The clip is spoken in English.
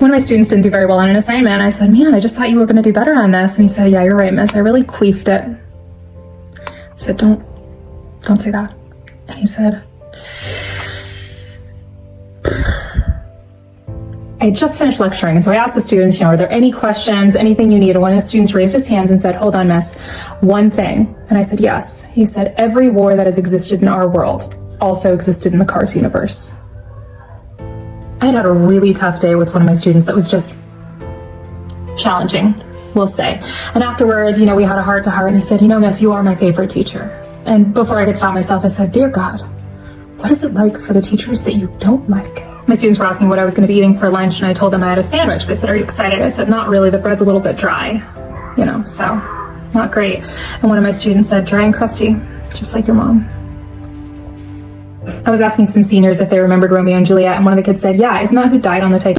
One of my students didn't do very well on an assignment. I said, man, I just thought you were going to do better on this. And he said, yeah, you're right, miss. I really queefed it. I said, don't say that. And he said, I had just finished lecturing. And so I asked the students, are there any questions, anything you need? And one of the students raised his hands and said, hold on, miss, one thing. And I said, yes. He said, every war that has existed in our world also existed in the Cars universe. I had a really tough day with one of my students that was just challenging, we'll say. And afterwards, we had a heart-to-heart, and he said, miss, you are my favorite teacher. And before I could stop myself, I said, dear God, what is it like for the teachers that you don't like? My students were asking what I was going to be eating for lunch, and I told them I had a sandwich. They said, are you excited? I said, not really. The bread's a little bit dry, so not great. And one of my students said, dry and crusty, just like your mom. I was asking some seniors if they remembered Romeo and Juliet, and one of the kids said, yeah, isn't that who died on the Titanic?